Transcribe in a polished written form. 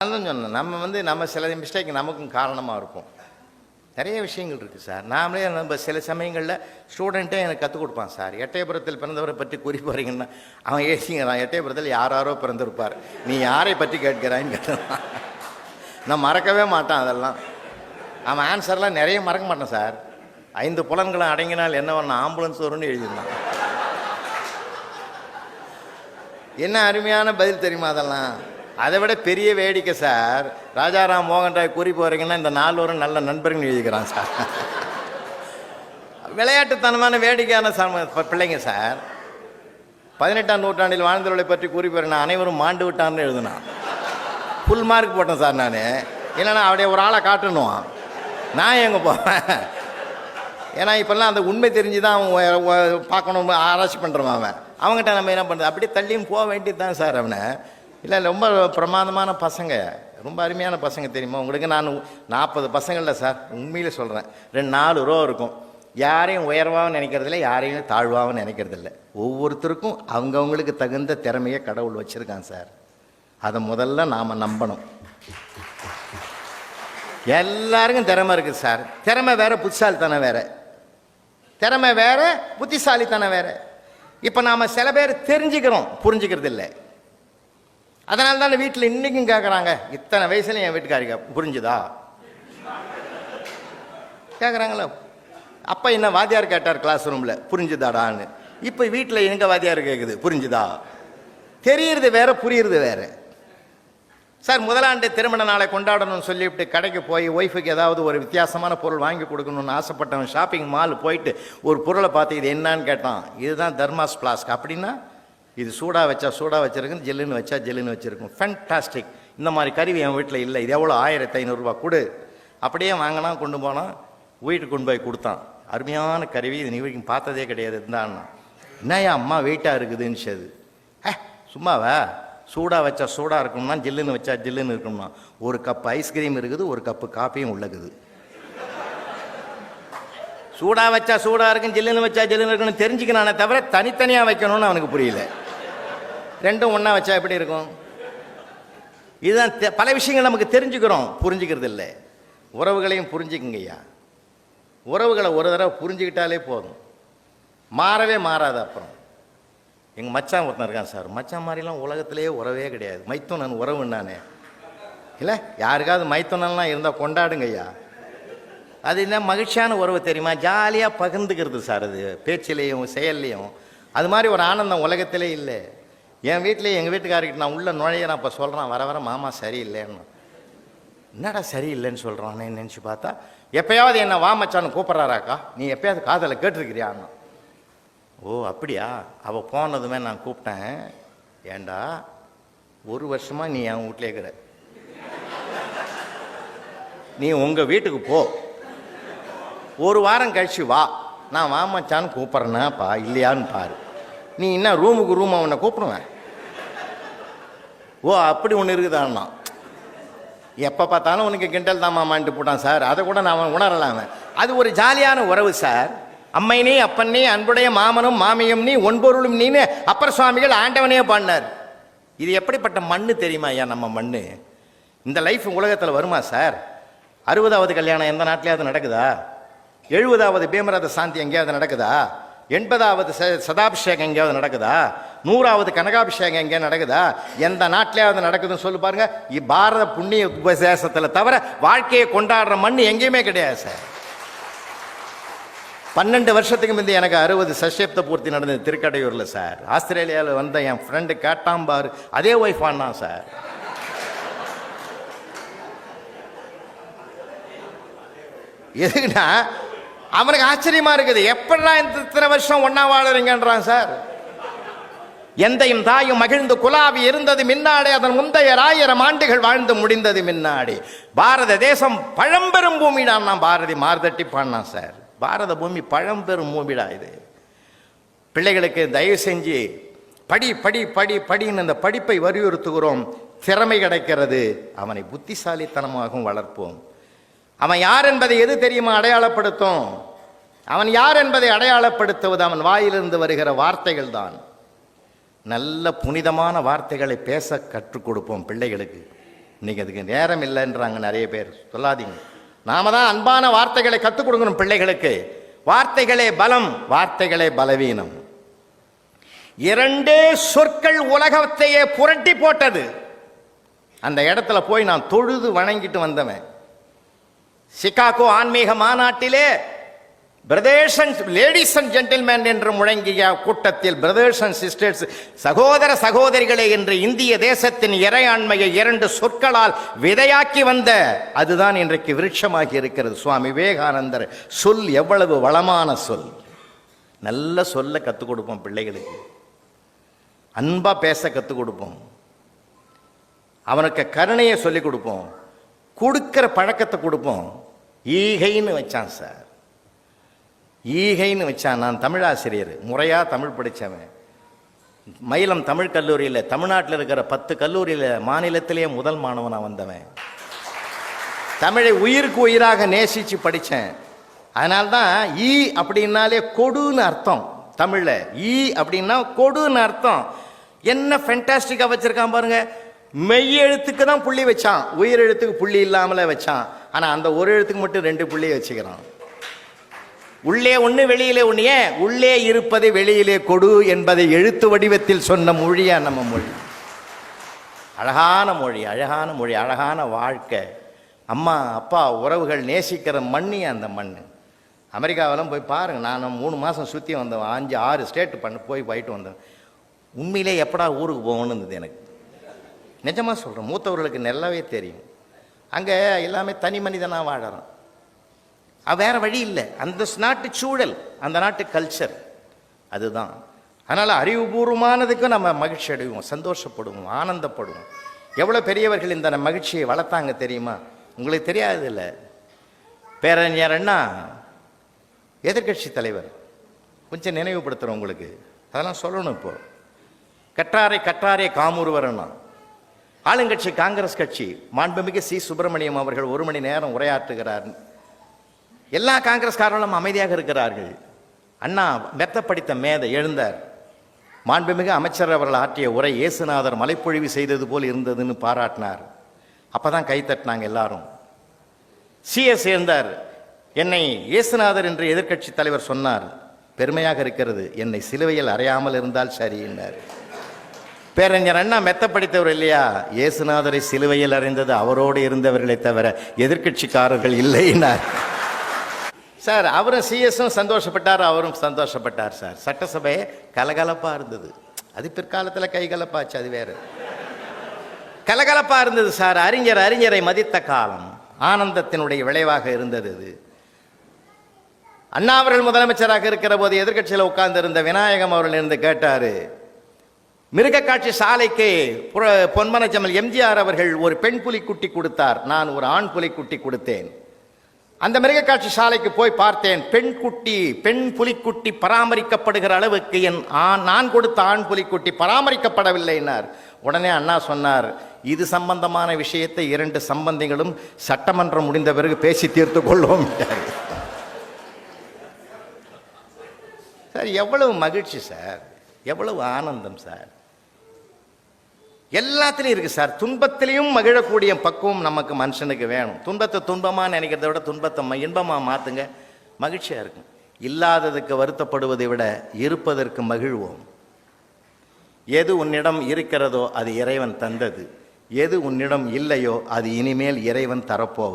அதான் சொன்னேன். நம்ம சில மிஸ்டேக் நமக்கும் காரணமாக இருப்போம். நிறைய விஷயங்கள் இருக்குது சார். நாமளே நம்ம சில சமயங்களில் ஸ்டூடெண்ட்டே எனக்கு கற்றுக் கொடுப்பான் சார். எட்டயபுரத்தில் பிறந்தவரை பற்றி குறி போகிறீங்கன்னா அவன் ஏசிங்கிறான், எட்டயபுரத்தில் யாரோ பிறந்திருப்பார், நீ யாரை பற்றி கேட்கிறான்னு கேட்டான். நான் மறக்கவே மாட்டான் அதெல்லாம். அவன் ஆன்சர்லாம் நிறைய மறக்க மாட்டான் சார். 5 புலன்களை அடங்கினால் என்ன பண்ண ஆம்புலன்ஸ் வரும்னு எழுதியிருந்தான். என்ன அருமையான பதில் தெரியுமா அதெல்லாம். அதை விட பெரிய வேடிக்கை சார், ராஜாராம் மோகன் ராய் கூறி போகிறீங்கன்னா இந்த 4 வரும் நல்ல நண்பர்கள் எழுதிக்கிறான் சார். விளையாட்டுத்தனமான வேடிக்கையான பிள்ளைங்க சார். 18ஆம் நூற்றாண்டில் வாழ்ந்தவர்களை பற்றி கூறி போகிறேன், அனைவரும் மாண்டு விட்டான்னு எழுதுனான். ஃபுல் மார்க் போட்டேன் சார் நான். இல்லைன்னா அப்படியே ஒரு ஆளை காட்டணும், நான் எங்கே போவேன்? ஏன்னா இப்போல்லாம் அந்த உண்மை தெரிஞ்சு தான் அவன் பார்க்கணும், ஆராய்ச்சி பண்ணுறவன். அவங்ககிட்ட நம்ம என்ன பண்ணுறது, அப்படியே தள்ளியும் போக வேண்டியது தான் சார். அவனை இல்லை ரொம்ப பிரமாதமான பசங்க, ரொம்ப அருமையான பசங்க தெரியுமா உங்களுக்கு. நான் 40 பசங்களில் சார் உண்மையில் சொல்கிறேன், 2-4 ரோ இருக்கும். யாரையும் உயர்வாகவும் நினைக்கிறதில்ல, யாரையும் தாழ்வாகவும் நினைக்கிறதில்ல. ஒவ்வொருத்தருக்கும் அவங்கவுங்களுக்கு தகுந்த திறமையை கடவுள் வச்சுருக்கான் சார். அதை முதல்ல நாம் நம்பணும். எல்லாருக்கும் திறமை இருக்குது சார். திறமை வேறு, புத்திசாலித்தனம் வேறு. திறமை வேறு, புத்திசாலித்தனம் வேறு. இப்போ நாம் சில பேர் தெரிஞ்சுக்கிறோம், புரிஞ்சுக்கிறது இல்லை. அதனால தான் வீட்டில் இன்றைக்கும் கேட்குறாங்க, இத்தனை வயசுல என் வீட்டுக்காரிக்க புரிஞ்சுதா கேட்குறாங்களா. அப்போ என்ன வாத்தியார் கேட்டார் கிளாஸ் ரூமில், புரிஞ்சுதாடான்னு. இப்போ வீட்டில் எங்கே வாத்தியார் கேட்குது, புரிஞ்சுதா. தெரியுறது வேற, புரியுறது வேற சார். முதலாண்டு திருமண நாளை கொண்டாடணும்னு சொல்லிவிட்டு கடைக்கு போய் ஒய்ஃபுக்கு ஏதாவது ஒரு வித்தியாசமான பொருள் வாங்கி கொடுக்கணும்னு ஆசைப்பட்டவன் ஷாப்பிங் மால் போயிட்டு ஒரு பொருளை பார்த்து இது என்னன்னு கேட்டான். இதுதான் தர்மாஸ் பிளாஸ்க். அப்படின்னா இது சூடாக வச்சா சூடாக வச்சுருக்கும், ஜெல்லுன்னு வச்சா ஜெல்லுன்னு வச்சுருக்கும். ஃபேன்டாஸ்டிக். இந்த மாதிரி கருவி என் வீட்டில் இல்லை, இது எவ்வளோ, 1500 ரூபா கொடு. அப்படியே வாங்கினா கொண்டு போனான், வீட்டுக்கு கொண்டு போய் கொடுத்தான். அருமையான கருவி, இது நீ வரைக்கும் பார்த்ததே கிடையாது இருந்தான்னா. என்னையா அம்மா வெயிட்டாக இருக்குதுன்னு சரி. சும்மாவா, சூடாக வச்சா சூடாக இருக்கணும்னா, ஜில்லுன்னு வச்சா ஜில்லுன்னு இருக்கணும்னா. ஒரு கப் ஐஸ்கிரீம் இருக்குது, ஒரு கப்பு காப்பியும் உள்ளக்குது. சூடாக வச்சா சூடாக இருக்கும், ஜில்லுன்னு வச்சா ஜில்லுன்னு இருக்கணும்னு தெரிஞ்சுக்கணானே தவிர தனித்தனியாக வைக்கணும்னு அவனுக்கு புரியல. ரெண்டும் ஒன்றா வச்சா எப்படி இருக்கும்? இதுதான் பல விஷயங்கள் நமக்கு தெரிஞ்சுக்கிறோம், புரிஞ்சுக்கிறது இல்லை. உறவுகளையும் புரிஞ்சுக்குங்கய்யா. உறவுகளை ஒரு தடவை புரிஞ்சுக்கிட்டாலே போதும், மாறவே மாறாது. அப்புறம் எங்கள் மச்சான் ஒருத்தன் இருக்கான் சார். மச்சான் மாதிரிலாம் உலகத்திலேயே உறவே கிடையாது. மைத்துனன் உறவுன்னானே இல்லை, யாருக்காவது மைத்துனன்லாம் இருந்தால் கொண்டாடுங்கய்யா. அது என்ன மகிழ்ச்சியான உறவு தெரியுமா, ஜாலியாக பகிர்ந்துக்கிறது சார். அது பேச்சிலையும் செயல்லையும் அது மாதிரி ஒரு ஆனந்தம் உலகத்திலே இல்லை. என் வீட்டிலேயே எங்கள் வீட்டுக்காரர்கிட்ட நான் உள்ள நுழையிறேன், அப்போ சொல்கிறான், வர வர மாமா சரியில்லைன்னு. என்னடா சரியில்லைன்னு சொல்கிறான்னு நினச்சி பார்த்தா, எப்பயாவது என்ன வா மச்சான்னு கூப்பிட்றாராக்கா, நீ எப்பயாவது காதலை கேட்டிருக்கிறியான்னு. ஓ அப்படியா. அவள் போனதுமே நான் கூப்பிட்டேன், ஏண்டா 1 வருஷமாக நீ என் வீட்டிலே இருக்கிற, நீ உங்கள் வீட்டுக்கு போ, 1 வாரம் கழிச்சு வா, நான் வா மச்சான்னு கூப்பிட்றேன்னாப்பா இல்லையான்னு பாரு. நீ என்ன ரூமுக்கு ரூம் அவனை கூப்பிடுவேன். ஓ அப்படி ஒன்று இருக்குதான்னா. எப்போ பார்த்தாலும் உனக்கு கிண்டல் தான் மாமான்ட்டு போட்டான் சார். அதை கூட நான் உணரலாம. அது ஒரு ஜாலியான உறவு சார். அம்மை நீ அப்பன் நீ அன்புடைய மாமனும் மாமியும் நீ ஒன்பொருளும் நீன்னு அப்பர் சுவாமிகள் ஆண்டவனே பாடினார். இது எப்படிப்பட்ட மண்ணு தெரியுமா ஐயா நம்ம மண்ணு. இந்த லைஃப் உலகத்தில் வருமா சார்? 60வது கல்யாணம் எந்த நாட்டிலேயாவது நடக்குதா? 70வது பீமரத சாந்தி எங்கேயாவது நடக்குதா? 80வது சதாபிஷேகம் எங்கேயாவது நடக்குதா? 100வது கனகாபிஷேகம் எங்கேயா நடக்குதா? எந்த நாட்டிலேயாவது நடக்குதுன்னு சொல்லி பாருங்க. பாரத புண்ணிய உபதேசத்தில் தவிர வாழ்க்கையை கொண்டாடுற மண் எங்கேயுமே கிடையாது சார். 12 வருஷத்துக்கு முந்தைய எனக்கு 60 சஷ்யப்த பூர்த்தி நடந்தது திருக்கடையூரில் சார். ஆஸ்திரேலியாவில் வந்த என் ஃப்ரெண்டு கேட்டாம்பார், அதே ஒய்ஃப் ஆனான் சார். எதுக்குன்னா அவனுக்கு ஆச்சரியமா இருக்குது, எப்படா இத்தனை வருஷம் ஒன்னா வாழறீங்கன்றான் சார். எந்தையும் தாயும் மகிழ்ந்து குலாவி இருந்தது மின்னாடி, அதன் முந்தைய 1000 ஆண்டுகள் வாழ்ந்து முடிந்தது மின்னாடி. பாரத தேசம் பழம்பெரும் பூமிடான் நான் பாரதி மார்தட்டி பாடினான் சார். பாரத பூமி பழம்பெரும் பூமிடா. இது பிள்ளைகளுக்கு தயவு செஞ்சு படி படி படி படின்னு அந்த படிப்பை வலியுறுத்துகிறோம். திறமை கிடைக்கிறது, அவனை புத்திசாலித்தனமாகவும் வளர்ப்போம். அவன் யார் என்பதை எது தெரியுமா அடையாளப்படுத்தும்? அவன் யார் என்பதை அடையாளப்படுத்துவது அவன் வாயிலிருந்து வருகிற வார்த்தைகள் தான். நல்ல புனிதமான வார்த்தைகளை பேச கற்றுக் கொடுப்போம் பிள்ளைகளுக்கு. இன்னைக்கு அதுக்கு நேரம் இல்லைன்றாங்க நிறைய பேர். சொல்லாதீங்க. நாம தான் அன்பான வார்த்தைகளை கற்றுக் கொடுக்கணும் பிள்ளைகளுக்கு. வார்த்தைகளே பலம், வார்த்தைகளே பலவீனம். இரண்டே சொற்கள் உலகத்தையே புரட்டி போட்டது. அந்த இடத்துல போய் நான் தொழுது வணங்கிட்டு வந்தவன். சிகாகோ ஆன்மீக மாநாட்டிலே brothers and ladies and gentlemen என்று முழங்கிய கூட்டத்தில் பிரதர்ஸ் அண்ட் சிஸ்டர்ஸ், சகோதர சகோதரிகளே என்று இந்திய தேசத்தின் இறையாண்மையை இரண்டு சொற்களால் விதையாக்கி வந்த அதுதான் இன்றைக்கு விருட்சமாகி இருக்கிறது. சுவாமி விவேகானந்தர் சொல் எவ்வளவு வளமான சொல். நல்ல சொல்ல கற்றுக் கொடுப்போம் பிள்ளைகளுக்கு. அன்பா பேச கற்றுக் கொடுப்போம். அவனுக்கு கருணையை சொல்லிக் கொடுப்போம். கொடுக்கிற பழக்கத்தை கொடுப்போம். ஈகைன்னு வச்சான் சார், ஈகைன்னு வச்சான். நான் தமிழாசிரியர், முறையாக தமிழ் படித்தவன். மயிலம் தமிழ் கல்லூரியில், தமிழ்நாட்டில் இருக்கிற 10 கல்லூரியில் மாநிலத்திலேயே முதல் மாணவனாக வந்தவன். தமிழை உயிருக்கு உயிராக நேசித்து படித்தேன். அதனால்தான் ஈ அப்படின்னாலே கொடுன்னு அர்த்தம். தமிழில் ஈ அப்படின்னா கொடுன்னு அர்த்தம். என்ன ஃபென்டாஸ்டிக்காக வச்சுருக்கான் பாருங்க. மெய் எழுத்துக்கு தான் புள்ளி வச்சான், உயிர் எழுத்துக்கு புள்ளி இல்லாமலே வச்சான். ஆனால் அந்த ஒரு எழுத்துக்கு மட்டும் 2 புள்ளி வச்சுக்கிறான். உள்ளே ஒன்று வெளியிலே ஒன்று. ஏன்? உள்ளே இருப்பதை வெளியிலே கொடு என்பதை எழுத்து வடிவத்தில் சொன்ன மொழியா நம்ம மொழி. அழகான மொழி, அழகான மொழி, அழகான வாழ்க்கை. அம்மா அப்பா உறவுகள் நேசிக்கிற மண்ணி அந்த மண். அமெரிக்காவெல்லாம் போய் பாருங்கள். நான் 3 மாதம் சுற்றி வந்தேன். 5-6 ஸ்டேட் போய் போயிட்டு வந்தேன். உண்மையிலே எப்படா ஊருக்கு போகணுன்னு இருந்தது எனக்கு. நிஜமாக சொல்கிறேன், மூத்தவர்களுக்கு நல்லாவே தெரியும். அங்கே எல்லாமே தனி மனிதனாக வாழறோம். வேறு வழி இல்லை. அந்த நாட்டு சூழல், அந்த நாட்டு கல்ச்சர் அதுதான். அதனால் அறிவுபூர்வமானதுக்கும் நம்ம மகிழ்ச்சி அடைவோம், சந்தோஷப்படுவோம், ஆனந்தப்படுவோம். எவ்வளோ பெரியவர்கள் இந்த மகிழ்ச்சியை வளர்த்தாங்க தெரியுமா? உங்களுக்கு தெரியாது இல்லை. பேரறிஞர் அண்ணா எதிர்கட்சி தலைவர். கொஞ்சம் நினைவுபடுத்துகிறோம் உங்களுக்கு, அதெல்லாம் சொல்லணும். இப்போ கற்றாரை கற்றாரே காமூர்வரண்ணா. ஆளுங்கட்சி காங்கிரஸ் கட்சி, மாண்புமிகு சி. சுப்பிரமணியம் அவர்கள் 1 மணி நேரம் உரையாற்றுகிறார். எல்லா காங்கிரஸ்காரர்களும் அமைதியாக இருக்கிறார்கள். அண்ணா மெத்த படித்த மேதை எழுந்தார். மாண்புமிகு அமைச்சர் அவர்கள் ஆற்றிய உரை இயேசுநாதர் மலைப்பொழிவு செய்தது போல் இருந்ததுன்னு பாராட்டினார். அப்பதான் கை தட்டினாங்க எல்லாரும். சிஎஸ் எழுந்தார். என்னை இயேசுநாதர் என்று எதிர்க்கட்சி தலைவர் சொன்னார், பெருமையாக இருக்கிறது. என்னை சிலுவையில் அறையாமல் இருந்தால் சரி என்றார். பேரறிஞர் அண்ணா மெத்த படித்தவர் இல்லையா? இயேசுநாதரை சிலுவையில் அறைந்தது அவரோடு இருந்தவர்களை தவிர எதிர்க்கட்சிக்காரர்கள் இல்லைன்னார். சார் அவரும் சிஎஸும் சந்தோஷப்பட்டார், அவரும் சந்தோஷப்பட்டார். சார் சட்டசபை கலகலப்பா இருந்தது. அது பிற்காலத்தில் கைகலப்பாச்சு, அது வேறு. கலகலப்பா இருந்தது சார். அறிஞரை மதித்த காலம், ஆனந்தத்தினுடைய விளைவாக இருந்தது அது. அண்ணா அவர்கள் முதலமைச்சராக இருக்கிற போது எதிர்கட்சியில் உட்கார்ந்து இருந்த விநாயகம் அவர்கள் இருந்து கேட்டாரு, மிருகக்காட்சி சாலைக்கு பொன்மனச்செம்மல் எம்ஜிஆர் அவர்கள் ஒரு பெண் புலிக்குட்டி கொடுத்தார், நான் ஒரு ஆண் புலிக்குட்டி கொடுத்தேன். அந்த மிருகக்காட்சி சாலைக்கு போய் பார்த்தேன். பெண் புலிக்குட்டி பராமரிக்கப்படுகிற அளவுக்கு நான் கொடுத்த ஆண் புலிக்குட்டி பராமரிக்கப்படவில்லைன்னார். உடனே அண்ணா சொன்னார், இது சம்பந்தமான விஷயத்தை 2 சம்பந்திகளும் சட்டமன்றம் முடிந்த பிறகு பேசி தீர்த்து கொள்வோம். சார் எவ்வளவு மகிழ்ச்சி சார், எவ்வளவு ஆனந்தம் சார். எல்லாத்துலேயும் இருக்குது சார். துன்பத்திலையும் மகிழக்கூடிய பக்குவம் நமக்கு மனுஷனுக்கு வேணும். துன்பத்தை துன்பமாக நினைக்கிறத விட துன்பத்தை இன்பமாக மாற்றுங்க, மகிழ்ச்சியாக இருக்கும். இல்லாததுக்கு வருத்தப்படுவதை விட இருப்பதற்கு மகிழ்வோம். எது உன்னிடம் இருக்கிறதோ அது இறைவன் தந்தது, எது உன்னிடம் இல்லையோ அது இனிமேல் இறைவன் தரப்போவது.